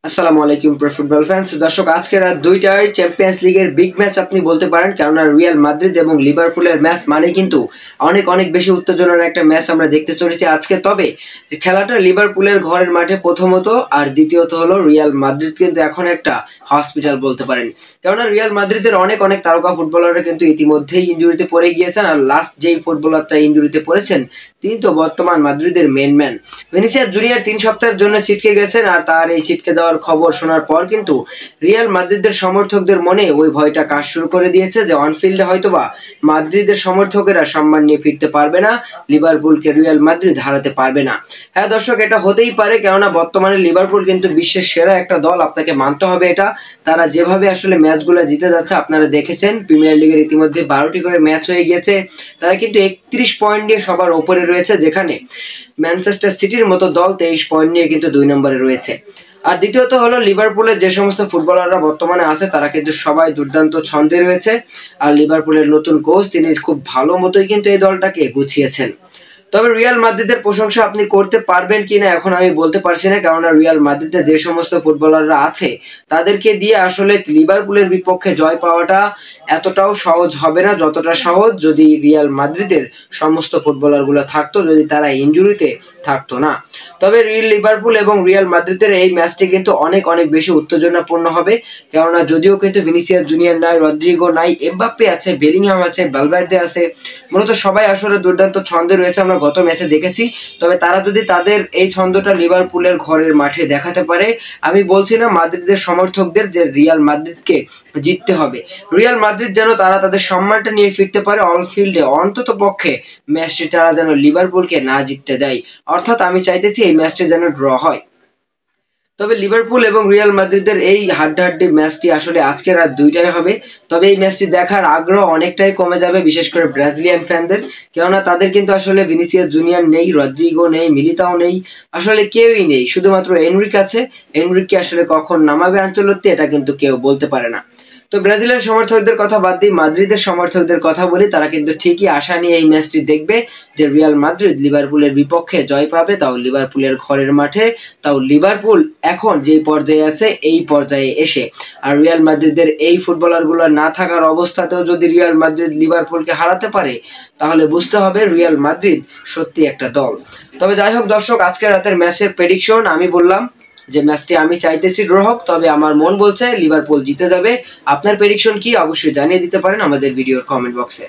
আসসালামু আলাইকুম প্রিয় ফুটবল ফ্যান্স। দর্শক, আজকে রাত 2টায় চ্যাম্পিয়ন্স লিগের বিগ ম্যাচ আপনি বলতে পারেন, কেননা রিয়াল মাদ্রিদ এবং লিভারপুলের ম্যাচ মানে কিন্তু অনেক বেশি উত্তেজনার একটা ম্যাচ আমরা দেখতে চলেছি আজকে। তবে খেলাটা লিভারপুলের ঘরের মাঠে প্রথমত, আর দ্বিতীয়ত হলো রিয়াল মাদ্রিদ কিন্তু এখন একটা হসপিটাল বলতে পারেন, কেননা রিয়াল মাদ্রিদের অনেক তারকা ফুটবলাররা কিন্তু ইতিমধ্যেই ইনজুরিতে পড়ে গিয়েছেন। আর লাস্ট যেই ফুটবলারটা ইনজুরিতে পড়েছেন তিনি তো বর্তমান মাদ্রিদের মেন ম্যান। ভিনিসিয়াস জুনিয়র 3 সপ্তাহের জন্য ছিটকে গেছেন, আর তার এই ছিটকে দেওয়ার খবর শোনার পর কিন্তু রিয়াল মাদ্রিদের সমর্থকদের মনে ওই ভয়টা কাজ শুরু করে দিয়েছে যে অনফিল্ডে হয়তোবা মাদ্রিদের সমর্থকেরা সম্মান নিয়ে ফিরতে পারবে না, লিভারপুলকে রিয়াল মাদ্রিদ হারাতে পারবে না। হ্যাঁ দর্শক, এটা হতেই পারে, কেননা বর্তমানে লিভারপুল কিন্তু বিশ্বের সেরা একটা দল, আপনাকে মানতে হবে এটা। তারা যেভাবে আসলে ম্যাচগুলো জিতে যাচ্ছে আপনারা দেখেছেন, প্রিমিয়ার লিগের ইতিমধ্যে 12টি করে ম্যাচ হয়ে গিয়েছে। তারা কিন্তু 31 পয়েন্ট নিয়ে সবার ওপরে রয়েছে, যেখানে ম্যানচেস্টার সিটির মতো দল 23 পয়েন্ট নিয়ে কিন্তু 2 নম্বরে রয়েছে। আর দ্বিতীয়ত হলো লিভারপুলের যে সমস্ত ফুটবলাররা বর্তমানে আছে তারা কিন্তু সবাই দুর্দান্ত ছন্দে রয়েছে। আর লিভারপুলের নতুন কোচ তিনি খুব ভালো মতোই কিন্তু এই দলটাকে গুছিয়েছেন। তবে রিয়াল মাদ্রিদের প্রশংসা আপনি করতে পারবেন কিনা এখন আমি বলতে পারছি না, কেননা রিয়াল মাদ্রিদে যে সমস্ত ফুটবলাররা আছে তাদেরকে দিয়ে আসলে লিভারপুলের বিপক্ষে জয় পাওয়াটা এতটাও সহজ হবে না যতটা সহজ যদি রিয়াল মাদ্রিদের সমস্ত ফুটবলারগুলো থাকতো, যদি তারা ইনজুরিতে থাকতো না। তবে লিভারপুল এবং রিয়াল মাদ্রিদের এই ম্যাচটি কিন্তু অনেক বেশি উত্তেজনাপূর্ণ হবে, কেননা যদিও কিন্তু ভিনিসিয়াস জুনিয়র নাই, রদ্রিগো নাই, এমবাপ্পে আছে, বেলিংহাম আছে, ভালভার্দে আছে, মূলত সবাই আসলে দুর্দান্ত ছন্দে রয়েছে, আমরা গত ম্যাচে দেখেছি। তবে তারা যদি তাদের এই ছন্দটা লিভারপুলের ঘরের মাঠে দেখাতে পারে, আমি বলছি না মাদ্রিদের সমর্থকদের যে রিয়াল মাদ্রিদকে জিততে হবে, রিয়াল মাদ্রিদ যেন তারা তাদের সম্মানটা নিয়ে ফিরতে পারে অল ফিল্ডে, অন্তত পক্ষে ম্যাচটি তারা যেন লিভারপুলকে না জিততে দেয়। অর্থাৎ আমি চাইতেছি এই ম্যাচটি যেন ড্র হয়। তবে লিভারপুল এবং রিয়াল মাদ্রিদের এই হাড্ডাহাড্ডি ম্যাচটি আসলে আজকে রাত 2টায় হবে। তবে এই ম্যাচটি দেখার আগ্রহ অনেকটাই কমে যাবে, বিশেষ করে ব্রাজিলিয়ান ফ্যানদের, কেননা তাদের কিন্তু আসলে ভিনিসিয়াস জুনিয়র নেই, রদ্রিগো নেই, মিলিতাও নেই, আসলে কেউই নেই, শুধুমাত্র এনরিক আছে। এনরিককে আসলে কখন নামাবে আঞ্চলত্বে এটা কিন্তু কেউ বলতে পারে না। তো ব্রাজিলের সমর্থকদের কথা বাদ দিয়ে মাদ্রিদের সমর্থকদের কথা বলি, তারা কিন্তু ঠিকই আশা নিয়ে এই ম্যাচটি দেখবে যে রিয়াল মাদ্রিদ লিভারপুলের বিপক্ষে জয় পাবে, তাও লিভারপুলের ঘরের মাঠে, তাও লিভারপুল এখন যে পর্যায়ে আছে এই পর্যায়ে এসে। আর রিয়াল মাদ্রিদের এই ফুটবলারগুলো না থাকার অবস্থাতেও যদি রিয়াল মাদ্রিদ লিভারপুলকে হারাতে পারে, তাহলে বুঝতে হবে রিয়াল মাদ্রিদ সত্যি একটা দল। তবে যাই হোক দর্শক, আজকে রাতের ম্যাচের প্রেডিকশন আমি বললাম যে ম্যাচটি আমি চাইতেছি ড্র হোক, তবে আমার মন বলছে লিভারপুল জিতে যাবে। আপনার প্রেডিকশন কি অবশ্যই জানিয়ে দিতে পারেন আমাদের ভিডিওর কমেন্ট বক্সে।